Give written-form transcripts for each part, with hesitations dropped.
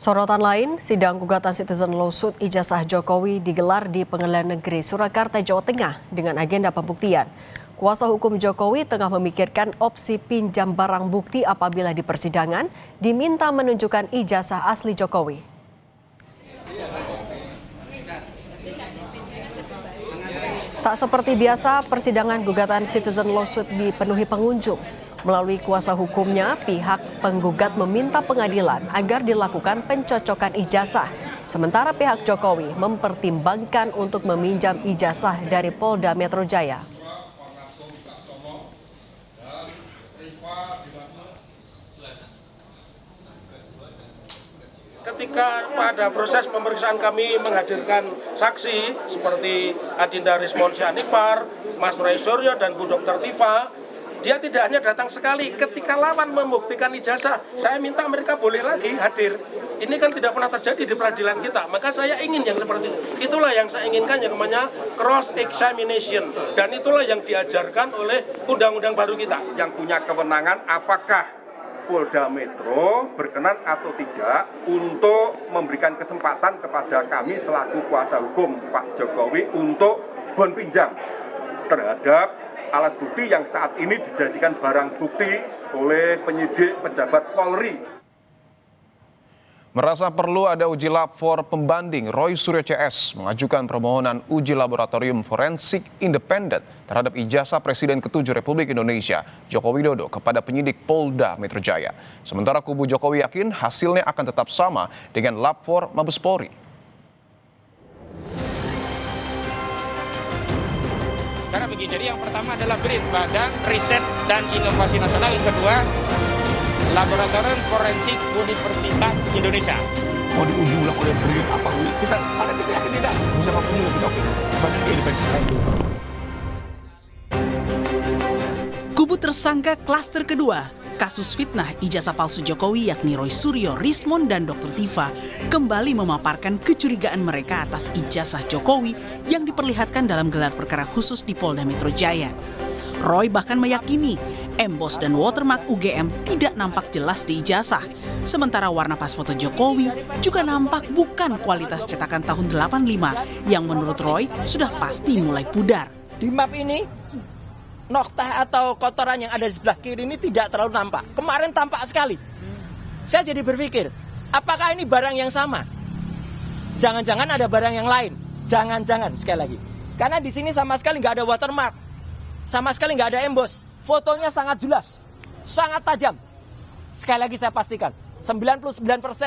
Sorotan lain, sidang gugatan Citizen Lawsuit ijazah Jokowi digelar di Pengadilan Negeri Surakarta, Jawa Tengah dengan agenda pembuktian. Kuasa hukum Jokowi tengah memikirkan opsi pinjam barang bukti apabila di persidangan diminta menunjukkan ijazah asli Jokowi. Tak seperti biasa, persidangan gugatan Citizen Lawsuit dipenuhi pengunjung. Melalui kuasa hukumnya, pihak penggugat meminta pengadilan agar dilakukan pencocokan ijazah. Sementara pihak Jokowi mempertimbangkan untuk meminjam ijazah dari Polda Metro Jaya. Ketika pada proses pemeriksaan kami menghadirkan saksi seperti Adinda Rismonsyah Nipar, Mas Roy Suryo, dan Bu Dr. Tifa, dia tidak hanya datang sekali. Ketika lawan membuktikan ijazah, saya minta mereka boleh lagi hadir. Ini kan tidak pernah terjadi di peradilan kita. Maka saya ingin yang seperti itu. Itulah yang saya inginkan, yang namanya cross examination. Dan itulah yang diajarkan oleh undang-undang baru kita. Yang punya kewenangan apakah Polda Metro berkenan atau tidak untuk memberikan kesempatan kepada kami selaku kuasa hukum Pak Jokowi untuk bon pinjam terhadap alat bukti yang saat ini dijadikan barang bukti oleh penyidik pejabat Polri. Merasa perlu ada uji lab for pembanding, Roy Suryo CS mengajukan permohonan uji laboratorium forensik independen terhadap ijazah Presiden ke-7 Republik Indonesia, Joko Widodo, kepada penyidik Polda Metro Jaya. Sementara kubu Jokowi yakin hasilnya akan tetap sama dengan lab for Mabes Polri. Karena begini, jadi yang pertama adalah BRIN, Badan Riset dan Inovasi Nasional. Yang kedua, Laboratorium Forensik Universitas Indonesia. Mau diuji ulang oleh BRIN apa? Kita yakin tidak. Siapapun juga kita sebagai independen. Kubu tersangka klaster kedua, kasus fitnah ijazah palsu Jokowi yakni Roy Suryo, Rismon, dan Dr. Tifa kembali memaparkan kecurigaan mereka atas ijazah Jokowi yang diperlihatkan dalam gelar perkara khusus di Polda Metro Jaya. Roy bahkan meyakini emboss dan watermark UGM tidak nampak jelas di ijazah. Sementara warna pas foto Jokowi juga nampak bukan kualitas cetakan tahun 85 yang menurut Roy sudah pasti mulai pudar. Di map ini, noktah atau kotoran yang ada di sebelah kiri ini tidak terlalu nampak. Kemarin tampak sekali. Saya jadi berpikir, apakah ini barang yang sama? Jangan-jangan ada barang yang lain. Jangan-jangan, sekali lagi. Karena di sini sama sekali nggak ada watermark. Sama sekali nggak ada emboss. Fotonya sangat jelas, sangat tajam. Sekali lagi saya pastikan, 99%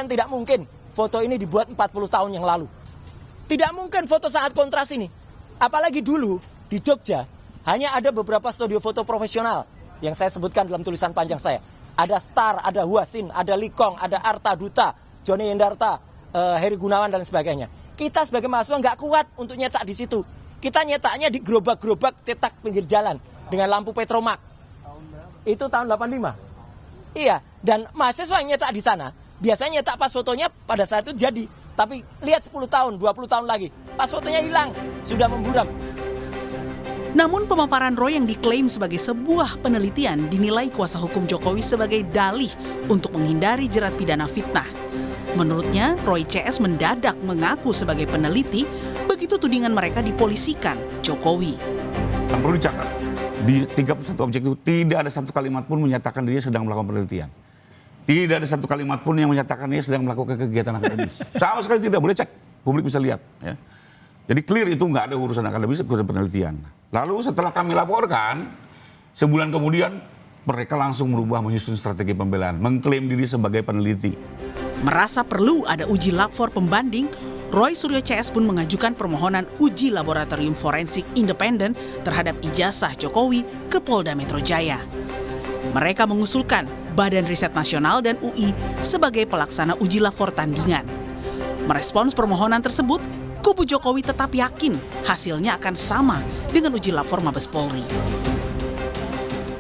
tidak mungkin foto ini dibuat 40 tahun yang lalu. Tidak mungkin foto sangat kontras ini. Apalagi dulu di Jogja, hanya ada beberapa studio foto profesional yang saya sebutkan dalam tulisan panjang saya. Ada Star, ada Huasin, ada Likong, ada Arta Duta, Joni Yendarta, Heri Gunawan, dan sebagainya. Kita sebagai mahasiswa nggak kuat untuk nyetak di situ. Kita nyetaknya di gerobak-gerobak cetak pinggir jalan dengan lampu Petromak. Itu tahun 85. Iya, dan mahasiswa yang nyetak di sana, biasanya nyetak pas fotonya pada saat itu jadi. Tapi lihat 10 tahun, 20 tahun lagi, pas fotonya hilang, sudah memburam. Namun pemaparan Roy yang diklaim sebagai sebuah penelitian dinilai kuasa hukum Jokowi sebagai dalih untuk menghindari jerat pidana fitnah. Menurutnya, Roy CS mendadak mengaku sebagai peneliti begitu tudingan mereka dipolisikan Jokowi. Yang perlu dicatat, di 31 objek itu tidak ada satu kalimat pun menyatakan dia sedang melakukan penelitian. Tidak ada satu kalimat pun yang menyatakan dia sedang melakukan kegiatan akademis. Sama sekali tidak, boleh cek, publik bisa lihat. Ya. Jadi clear itu nggak ada urusan akademis, urusan penelitian. Lalu setelah kami laporkan, sebulan kemudian mereka langsung merubah menyusun strategi pembelaan, mengklaim diri sebagai peneliti. Merasa perlu ada uji lab for pembanding, Roy Suryo CS pun mengajukan permohonan uji laboratorium forensik independen terhadap ijazah Jokowi ke Polda Metro Jaya. Mereka mengusulkan Badan Riset Nasional dan UI sebagai pelaksana uji lab for tandingan. Merespons permohonan tersebut, kubu Jokowi tetap yakin hasilnya akan sama dengan uji lab for Mabes Polri.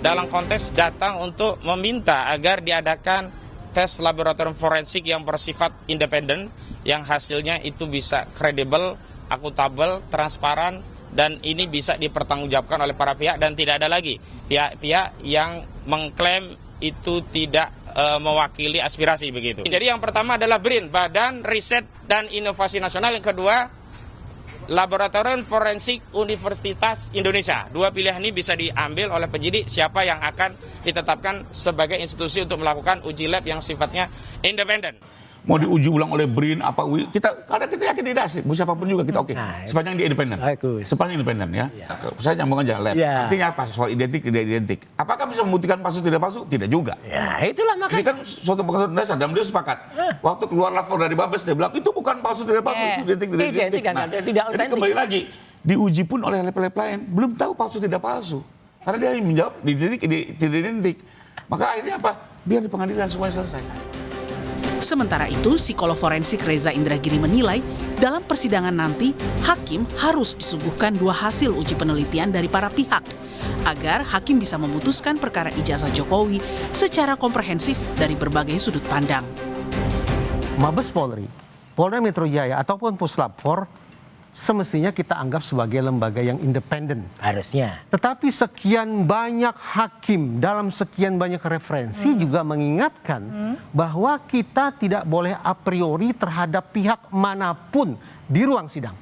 Dalam konteks datang untuk meminta agar diadakan tes laboratorium forensik yang bersifat independen, yang hasilnya itu bisa kredibel, akuntabel, transparan, dan ini bisa dipertanggungjawabkan oleh para pihak, dan tidak ada lagi pihak-pihak yang mengklaim itu tidak mewakili aspirasi begitu. Jadi yang pertama adalah BRIN, Badan Riset dan Inovasi Nasional. Yang kedua, Laboratorium Forensik Universitas Indonesia. Dua pilihan ini bisa diambil oleh penyidik siapa yang akan ditetapkan sebagai institusi untuk melakukan uji lab yang sifatnya independen. Mau diuji ulang oleh BRIN apa karena kita yakin tidak sih, siapapun juga kita oke. Sepanjang dia independen. Sepanjang independen ya. Saya nyambung aja lab. Artinya apa? Soal identik tidak identik. Apakah bisa membuktikan palsu tidak palsu? Tidak juga. Ya, itulah makanya. Ini kan suatu pengetahuan dasar dan beliau sepakat. Waktu keluar lapor dari Babes dia bilang itu bukan palsu tidak palsu, itu identik tidak identik. Nah, jadi kembali lagi diuji pun oleh lab lain belum tahu palsu tidak palsu. Karena dia menjawab identik tidak identik. Maka akhirnya apa? Biar di pengadilan semuanya selesai. Sementara itu, psikolog forensik Reza Indragiri menilai dalam persidangan nanti, hakim harus disuguhkan 2 hasil uji penelitian dari para pihak agar hakim bisa memutuskan perkara ijazah Jokowi secara komprehensif dari berbagai sudut pandang. Mabes Polri, Polda Metro Jaya ataupun Puslap 4 semestinya kita anggap sebagai lembaga yang independen. Harusnya. Tetapi sekian banyak hakim dalam sekian banyak referensi juga mengingatkan bahwa kita tidak boleh a priori terhadap pihak manapun di ruang sidang.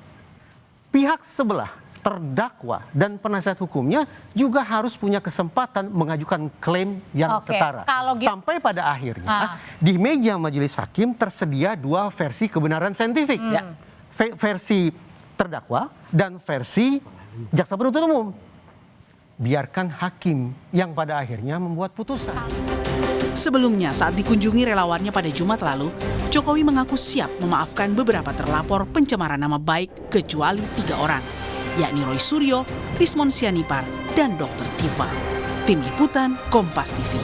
Pihak sebelah, terdakwa dan penasihat hukumnya juga harus punya kesempatan mengajukan klaim yang setara. Sampai pada akhirnya di meja majelis hakim tersedia 2 versi kebenaran saintifik. Versi terdakwa dan versi jaksa penuntut umum. Biarkan hakim yang pada akhirnya membuat putusan. Sebelumnya saat dikunjungi relawannya pada Jumat lalu, Jokowi mengaku siap memaafkan beberapa terlapor pencemaran nama baik kecuali 3 orang, yakni Roy Suryo, Rismon Sianipar, dan Dr. Tifa. Tim Liputan Kompas TV.